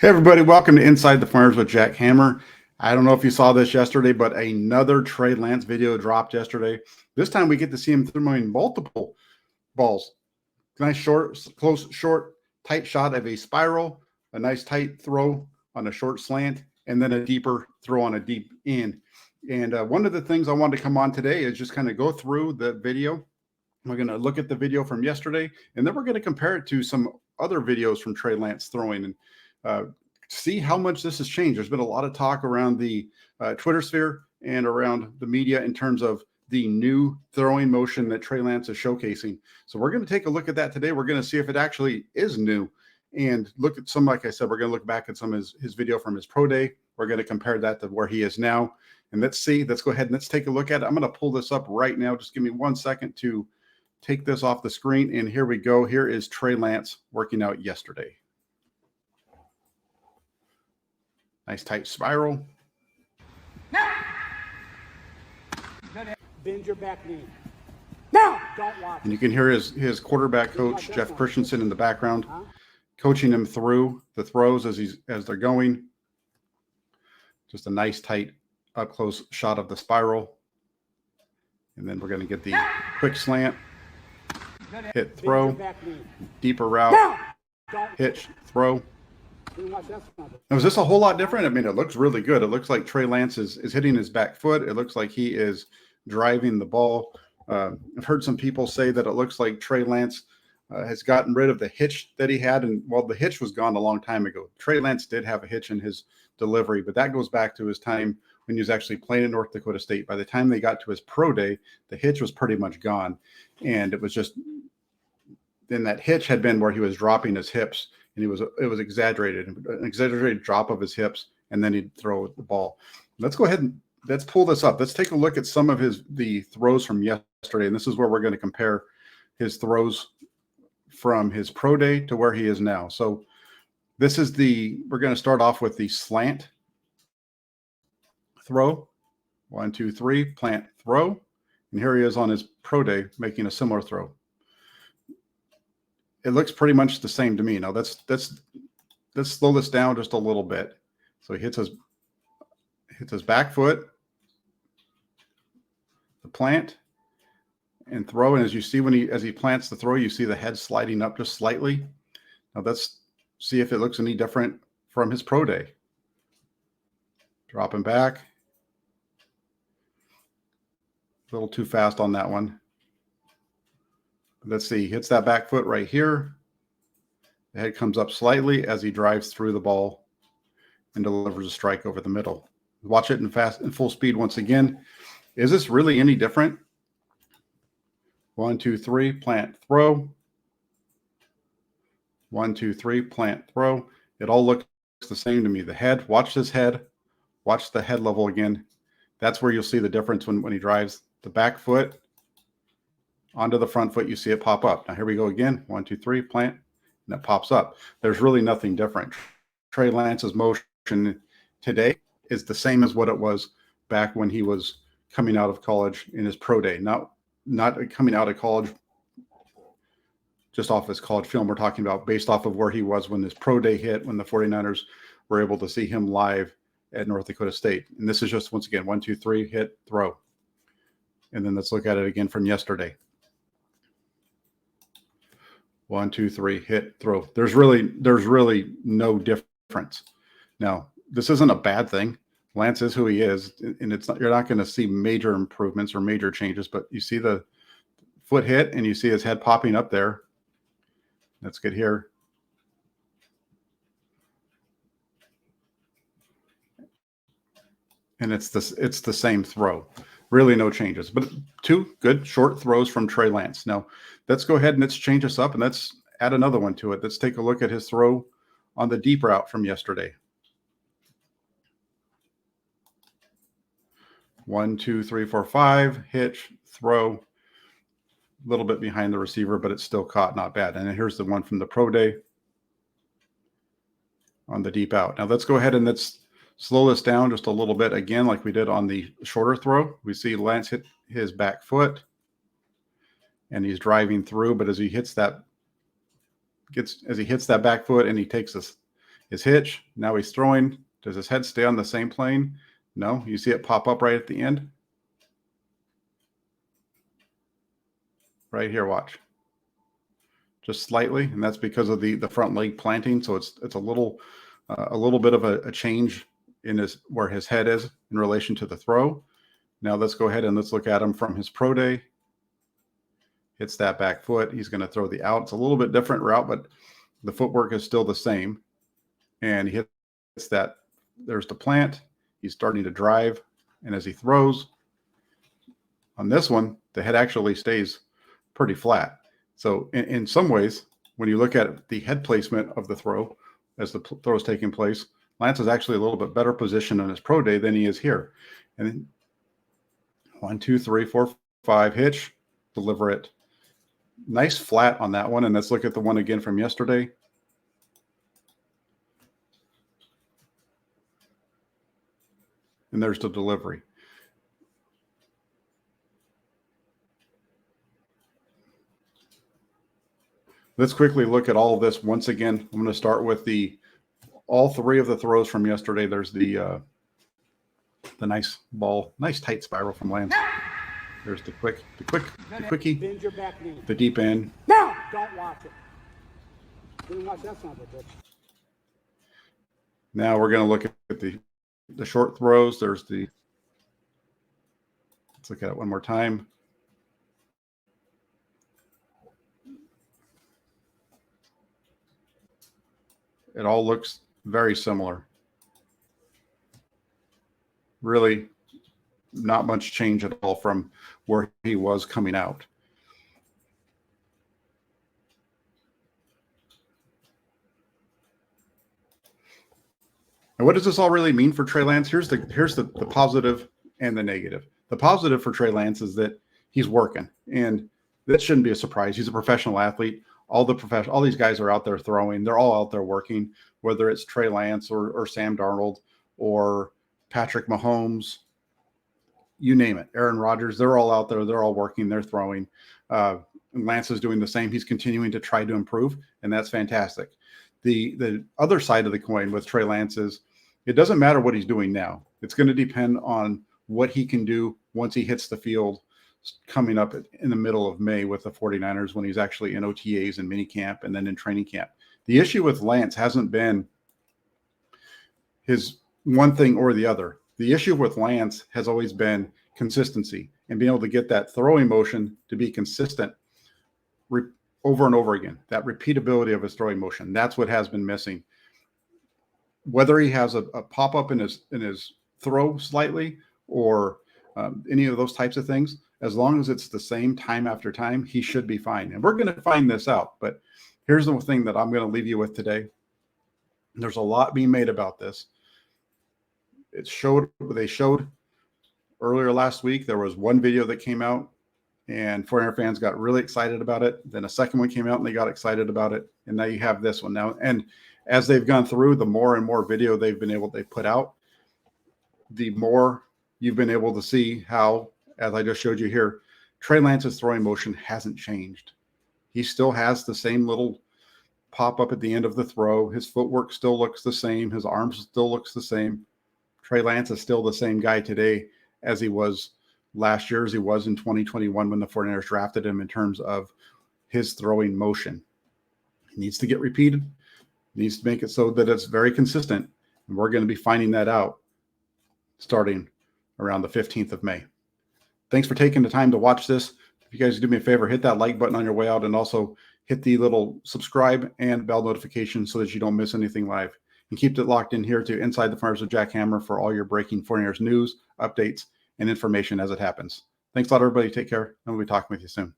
Hey everybody, welcome to Inside the Farms with Jack Hammer. I don't know if you saw this yesterday, but another Trey Lance video dropped yesterday. This time we get to see him throwing multiple balls. Nice short, close, short, tight shot of a spiral, a nice tight throw on a short slant, and then a deeper throw on a deep in. And one of the things I wanted to come on today is just kind of go through the video. We're going to look at the video from yesterday, and then we're going to compare it to some other videos from Trey Lance throwing and see how much this has changed. There's been a lot of talk around the Twitter sphere and around the media in terms of the new throwing motion that Trey Lance is showcasing. So we're going to take a look at that today. We're going to see if it actually is new and look at some, like I said, we're going to look back at some of his video from his pro day. We're going to compare that to where he is now. And let's go ahead and let's take a look at it. I'm going to pull this up right now. Just give me 1 second to take this off the screen. And here we go. Here is Trey Lance working out yesterday. Nice tight spiral. Bend your back knee. Now, don't watch. And you can hear his quarterback coach, Jeff Christensen, in the background, coaching him through the throws as they're going. Just a nice tight up close shot of the spiral. And then we're going to get the quick slant, hit, throw, deeper route, hitch, throw. Now, is this a whole lot different? I mean, it looks really good. It looks like Trey Lance is hitting his back foot. It looks like he is driving the ball. I've heard some people say that it looks like Trey Lance has gotten rid of the hitch that he had. And well, the hitch was gone a long time ago. Trey Lance did have a hitch in his delivery, but that goes back to his time when he was actually playing at North Dakota State. By the time they got to his pro day, the hitch was pretty much gone. And it was just, then that hitch had been where he was dropping his hips, and it was exaggerated, an exaggerated drop of his hips, and then he'd throw the ball. Let's go ahead and let's pull this up. Let's take a look at some of the throws from yesterday, and this is where we're going to compare his throws from his pro day to where he is now. So this is we're going to start off with the slant throw. 1, 2, 3, plant throw. And here he is on his pro day making a similar throw. It looks pretty much the same to me. Now let's slow this down just a little bit. So he hits his back foot, the plant, and throw. And as you see as he plants the throw, you see the head sliding up just slightly. Now let's see if it looks any different from his pro day. Dropping back. A little too fast on that one. Let's see, he hits that back foot right here. The head comes up slightly as he drives through the ball and delivers a strike over the middle. Watch it in full speed once again. Is this really any different? 1, 2, 3, plant, throw. 1, 2, 3, plant, throw. It all looks the same to me. The head, watch this head. Watch the head level again. That's where you'll see the difference when he drives the back foot onto the front foot. You see it pop up. Now here we go again. 1, 2, 3, plant, and it pops up. There's really nothing different. Trey Lance's motion today is the same as what it was back when he was coming out of college in his pro day. Not coming out of college just off his college film. We're talking about based off of where he was when his pro day hit, when the 49ers were able to see him live at North Dakota State. And this is just, once again, 1, 2, 3, hit, throw. And then let's look at it again from yesterday. 1, 2, 3, hit, throw. There's really no difference. Now, this isn't a bad thing. Lance is who he is, and you're not going to see major improvements or major changes, but you see the foot hit and you see his head popping up there. Let's get here. And it's the same throw. Really no changes, but 2 good short throws from Trey Lance. Now let's go ahead and let's change this up and let's add another one to it. Let's take a look at his throw on the deep route from yesterday. 1, 2, 3, 4, 5, hitch, throw. A little bit behind the receiver, but it's still caught, not bad. And then here's the one from the pro day on the deep out. Now let's go ahead and let's slow this down just a little bit again, like we did on the shorter throw. We see Lance hit his back foot and he's driving through, but as he hits that back foot and he takes this, His hitch, now he's throwing. Does his head stay on the same plane? No. You see it pop up right at the end? Right here, watch. Just slightly, and that's because of the front leg planting. So it's a little bit of a change in where his head is in relation to the throw. Now let's go ahead and let's look at him from his pro day. Hits that back foot. He's going to throw the out. It's a little bit different route, but the footwork is still the same. And he hits that. There's the plant. He's starting to drive. And as he throws, on this one, the head actually stays pretty flat. So in some ways, when you look at the head placement of the throw as the throw is taking place, Lance is actually a little bit better positioned on his pro day than he is here. And then 1, 2, 3, 4, 5, hitch, deliver it. Nice flat on that one. And let's look at the one again from yesterday. And there's the delivery. Let's quickly look at all of this once again. I'm going to start with all three of the throws from yesterday. There's the nice ball, nice tight spiral from Lance. There's the quickie, Bend your back knee. the deep end. Now, don't watch it. Didn't watch that son of a bitch. Now we're going to look at the short throws. Let's look at it one more time. It all looks very similar. Really not much change at all from where he was coming out. And what does this all really mean for Trey Lance? Here's the positive and the negative. The positive for Trey Lance is that he's working, and that shouldn't be a surprise. He's a professional athlete. All these guys are out there throwing. They're all out there working, whether it's Trey Lance or Sam Darnold or Patrick Mahomes, you name it. Aaron Rodgers, they're all out there. They're all working. They're throwing. Lance is doing the same. He's continuing to try to improve, and that's fantastic. The other side of the coin with Trey Lance is it doesn't matter what he's doing now. It's going to depend on what he can do once he hits the field coming up in the middle of May with the 49ers when he's actually in OTAs and minicamp and then in training camp. The issue with Lance hasn't been his one thing or the other. The issue with Lance has always been consistency and being able to get that throwing motion to be consistent over and over again, that repeatability of his throwing motion. That's what has been missing. Whether he has a pop-up in his throw slightly or any of those types of things, as long as it's the same time after time, he should be fine. And we're going to find this out. But here's the thing that I'm going to leave you with today. There's a lot being made about this. They showed earlier last week, there was one video that came out and 49er fans got really excited about it. Then a second one came out and they got excited about it. And now you have this one now. And as they've gone through, the more and more video they put out, the more you've been able to see how, as I just showed you here, Trey Lance's throwing motion hasn't changed. He still has the same little pop up at the end of the throw. His footwork still looks the same. His arms still looks the same. Trey Lance is still the same guy today as he was last year, as he was in 2021 when the 49ers drafted him in terms of his throwing motion. He needs to get repeated. He needs to make it so that it's very consistent. And we're going to be finding that out starting around the 15th of May. Thanks for taking the time to watch this. If you guys do me a favor, hit that like button on your way out and also hit the little subscribe and bell notification so that you don't miss anything live. And keep it locked in here to Inside the 49ers with Jack Hammer for all your breaking 49ers news, updates, and information as it happens. Thanks a lot, everybody. Take care, and we'll be talking with you soon.